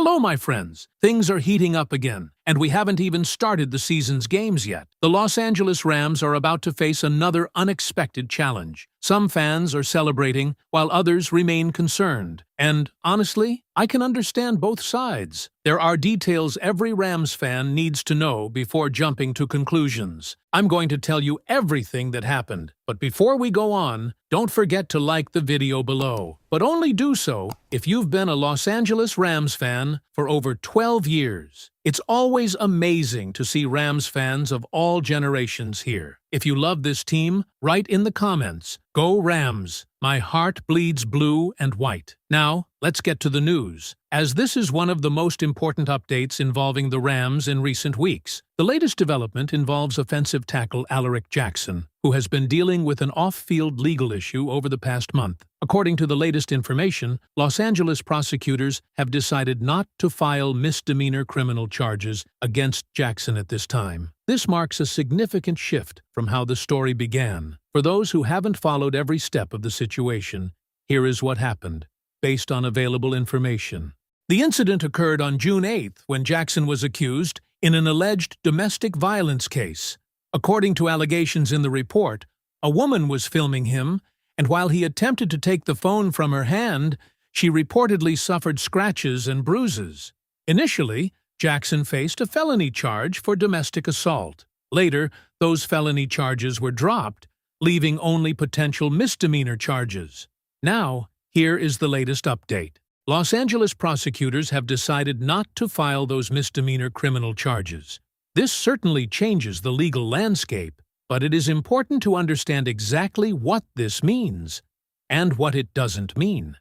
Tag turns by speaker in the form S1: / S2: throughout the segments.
S1: Hello, my friends. Things are heating up again, and we haven't even started the season's games yet. The Los Angeles Rams are about to face another unexpected challenge. Some fans are celebrating, while others remain concerned. And, honestly, I can understand both sides. There are details every Rams fan needs to know before jumping to conclusions. I'm going to tell you everything that happened. But before we go on, don't forget to like the video below. But only do so if you've been a Los Angeles Rams fan for over 12 years. It's always amazing to see Rams fans of all generations here. If you love this team, write in the comments, "Go Rams! My heart bleeds blue and white." Now, let's get to the news, as this is one of the most important updates involving the Rams in recent weeks. The latest development involves offensive tackle Alaric Jackson, who has been dealing with an off-field legal issue over the past month. According to the latest information, Los Angeles prosecutors have decided not to file misdemeanor criminal charges against Jackson at this time. This marks a significant shift from how the story began. For those who haven't followed every step of the situation, here is what happened, based on available information. The incident occurred on June 8th when Jackson was accused in an alleged domestic violence case. According to allegations in the report, a woman was filming him, and while he attempted to take the phone from her hand, she reportedly suffered scratches and bruises. Initially, Jackson faced a felony charge for domestic assault. Later, those felony charges were dropped, leaving only potential misdemeanor charges. Now, here is the latest update. Los Angeles prosecutors have decided not to file those misdemeanor criminal charges. This certainly changes the legal landscape, but it is important to understand exactly what this means and what it doesn't mean.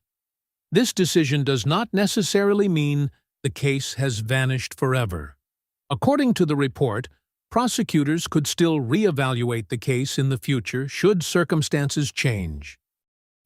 S1: This decision does not necessarily mean the case has vanished forever. According to the report, prosecutors could still reevaluate the case in the future should circumstances change.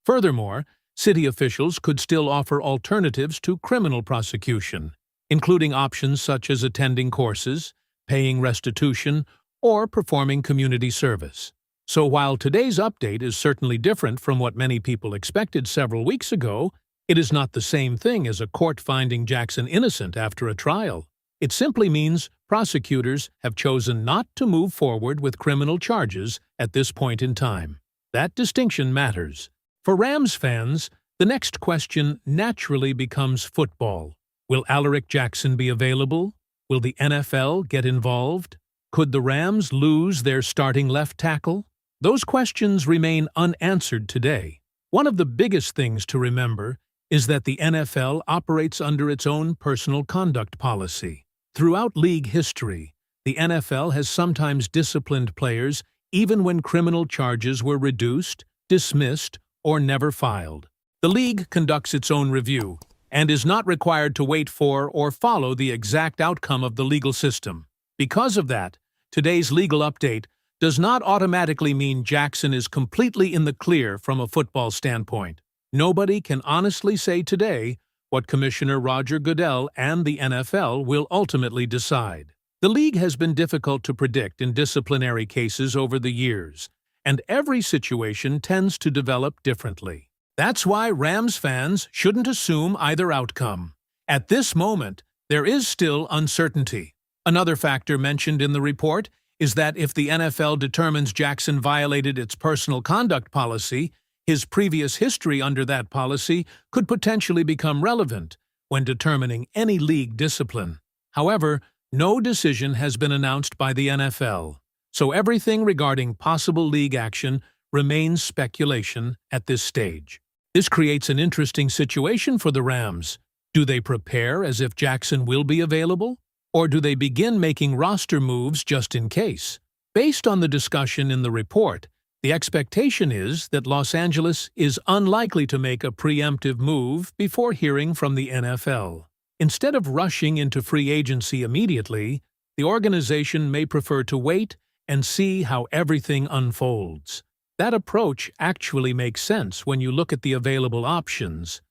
S1: Furthermore, city officials could still offer alternatives to criminal prosecution, including options such as attending courses, paying restitution, or performing community service. So while today's update is certainly different from what many people expected several weeks ago, it is not the same thing as a court finding Jackson innocent after a trial. It simply means prosecutors have chosen not to move forward with criminal charges at this point in time. That distinction matters. For Rams fans, the next question naturally becomes football. Will Alaric Jackson be available? Will the NFL get involved? Could the Rams lose their starting left tackle? Those questions remain unanswered today. One of the biggest things to remember is that the NFL operates under its own personal conduct policy. Throughout league history, the NFL has sometimes disciplined players even when criminal charges were reduced, dismissed, or never filed. The league conducts its own review and is not required to wait for or follow the exact outcome of the legal system. Because of that, today's legal update does not automatically mean Jackson is completely in the clear from a football standpoint. Nobody can honestly say today what Commissioner Roger Goodell and the NFL will ultimately decide. The league has been difficult to predict in disciplinary cases over the years, and every situation tends to develop differently. That's why Rams fans shouldn't assume either outcome. At this moment, there is still uncertainty. Another factor mentioned in the report is that if the NFL determines Jackson violated its personal conduct policy, his previous history under that policy could potentially become relevant when determining any league discipline. However, no decision has been announced by the NFL, so everything regarding possible league action remains speculation at this stage. This creates an interesting situation for the Rams. Do they prepare as if Jackson will be available? Or do they begin making roster moves just in case? Based on the discussion in the report, the expectation is that Los Angeles is unlikely to make a preemptive move before hearing from the NFL. Instead of rushing into free agency immediately, the organization may prefer to wait and see how everything unfolds. That approach actually makes sense when you look at the available options.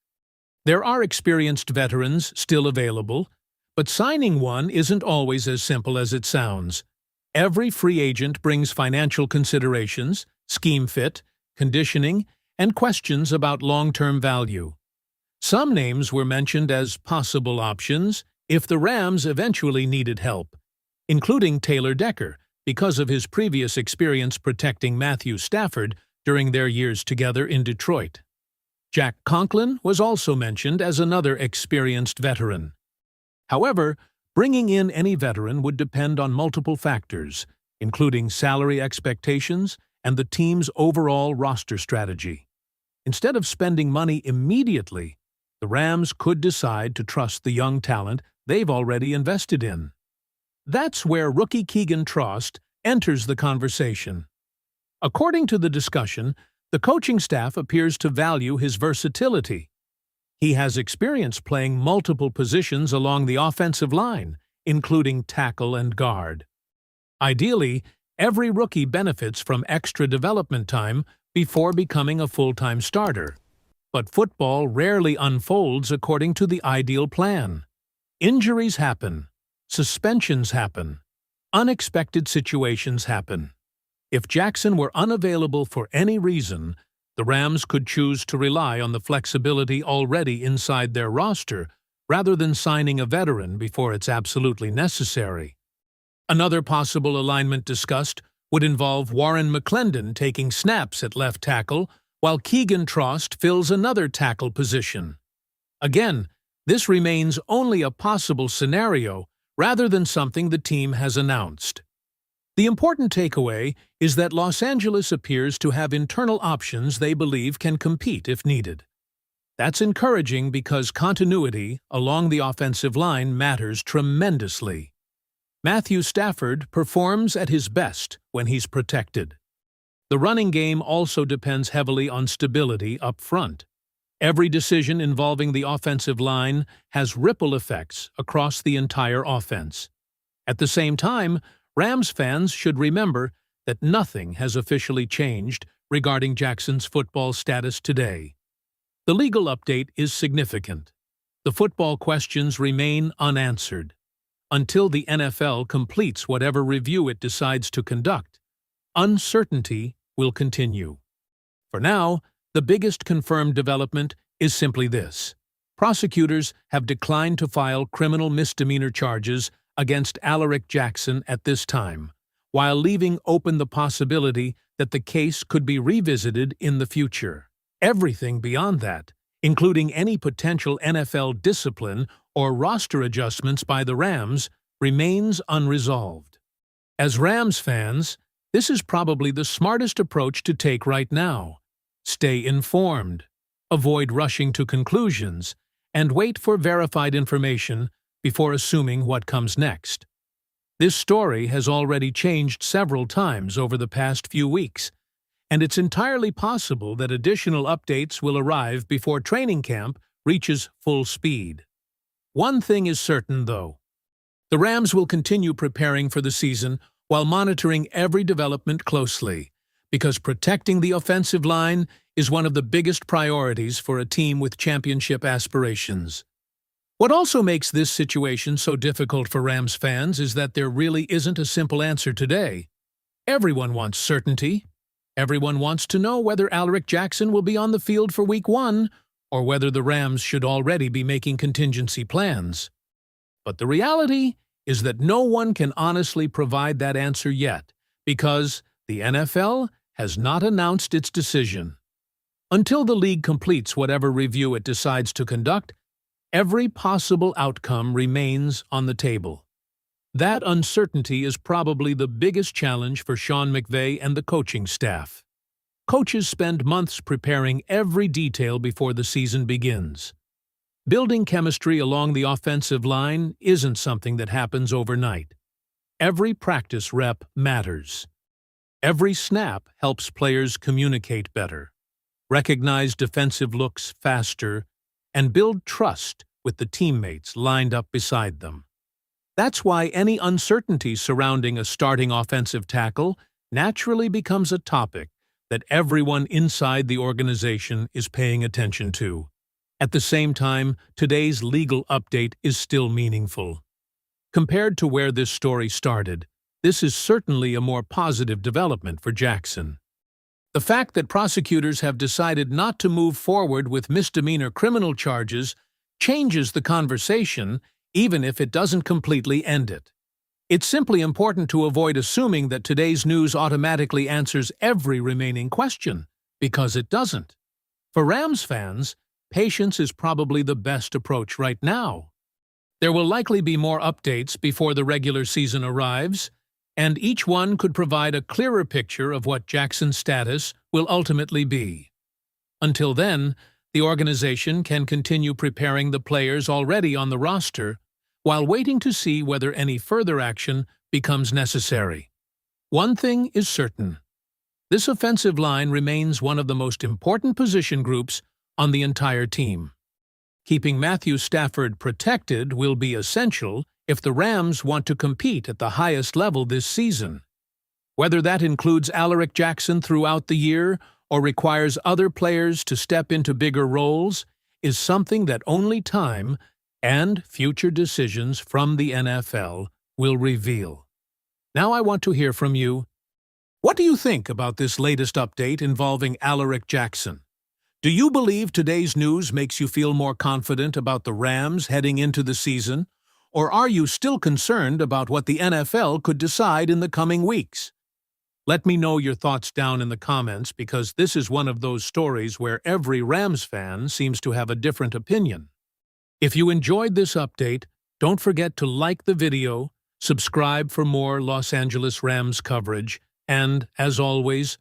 S1: There are experienced veterans still available, but signing one isn't always as simple as it sounds. Every free agent brings financial considerations, scheme fit, conditioning, and questions about long-term value. Some names were mentioned as possible options if the Rams eventually needed help, including Taylor Decker, because of his previous experience protecting Matthew Stafford during their years together in Detroit. Jack Conklin was also mentioned as another experienced veteran. However, bringing in any veteran would depend on multiple factors, including salary expectations and the team's overall roster strategy. Instead of spending money immediately, the Rams could decide to trust the young talent they've already invested in. That's where rookie Keegan Trost enters the conversation. According to the discussion, the coaching staff appears to value his versatility. He has experience playing multiple positions along the offensive line, including tackle and guard. Ideally, every rookie benefits from extra development time before becoming a full-time starter. But football rarely unfolds according to the ideal plan. Injuries happen. Suspensions happen. Unexpected situations happen. If Jackson were unavailable for any reason, the Rams could choose to rely on the flexibility already inside their roster rather than signing a veteran before it's absolutely necessary. Another possible alignment discussed would involve Warren McClendon taking snaps at left tackle while Keegan Trost fills another tackle position. Again, this remains only a possible scenario rather than something the team has announced. The important takeaway is that Los Angeles appears to have internal options they believe can compete if needed. That's encouraging because continuity along the offensive line matters tremendously. Matthew Stafford performs at his best when he's protected. The running game also depends heavily on stability up front. Every decision involving the offensive line has ripple effects across the entire offense. At the same time, Rams fans should remember that nothing has officially changed regarding Jackson's football status today. The legal update is significant. The football questions remain unanswered. Until the NFL completes whatever review it decides to conduct, uncertainty will continue. For now, the biggest confirmed development is simply this. Prosecutors have declined to file criminal misdemeanor charges against Alaric Jackson at this time, while leaving open the possibility that the case could be revisited in the future. Everything beyond that, including any potential NFL discipline or roster adjustments by the Rams, remains unresolved. As Rams fans, this is probably the smartest approach to take right now. Stay informed, avoid rushing to conclusions, and wait for verified information before assuming what comes next. This story has already changed several times over the past few weeks, and it's entirely possible that additional updates will arrive before training camp reaches full speed. One thing is certain, though. The Rams will continue preparing for the season while monitoring every development closely, because protecting the offensive line is one of the biggest priorities for a team with championship aspirations. What also makes this situation so difficult for Rams fans is that there really isn't a simple answer today. Everyone wants certainty. Everyone wants to know whether Alaric Jackson will be on the field for Week 1 or whether the Rams should already be making contingency plans. But the reality is that no one can honestly provide that answer yet, because the NFL has not announced its decision. Until the league completes whatever review it decides to conduct, every possible outcome remains on the table. That uncertainty is probably the biggest challenge for Sean McVay and the coaching staff. Coaches spend months preparing every detail before the season begins. Building chemistry along the offensive line isn't something that happens overnight. Every practice rep matters. Every snap helps players communicate better, recognize defensive looks faster, and build trust with the teammates lined up beside them. That's why any uncertainty surrounding a starting offensive tackle naturally becomes a topic that everyone inside the organization is paying attention to. At the same time, today's legal update is still meaningful. Compared to where this story started, this is certainly a more positive development for Jackson. The fact that prosecutors have decided not to move forward with misdemeanor criminal charges changes the conversation, even if it doesn't completely end it. It's simply important to avoid assuming that today's news automatically answers every remaining question, because it doesn't. For Rams fans, patience is probably the best approach right now. There will likely be more updates before the regular season arrives, and each one could provide a clearer picture of what Jackson's status will ultimately be. Until then, the organization can continue preparing the players already on the roster while waiting to see whether any further action becomes necessary. One thing is certain. This offensive line remains one of the most important position groups on the entire team. Keeping Matthew Stafford protected will be essential if the Rams want to compete at the highest level this season. Whether that includes Alaric Jackson throughout the year or requires other players to step into bigger roles is something that only time and future decisions from the NFL will reveal. Now I want to hear from you. What do you think about this latest update involving Alaric Jackson? Do you believe today's news makes you feel more confident about the Rams heading into the season? Or are you still concerned about what the NFL could decide in the coming weeks? Let me know your thoughts down in the comments, because this is one of those stories where every Rams fan seems to have a different opinion. If you enjoyed this update, don't forget to like the video, subscribe for more Los Angeles Rams coverage, and, as always,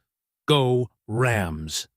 S1: go Rams!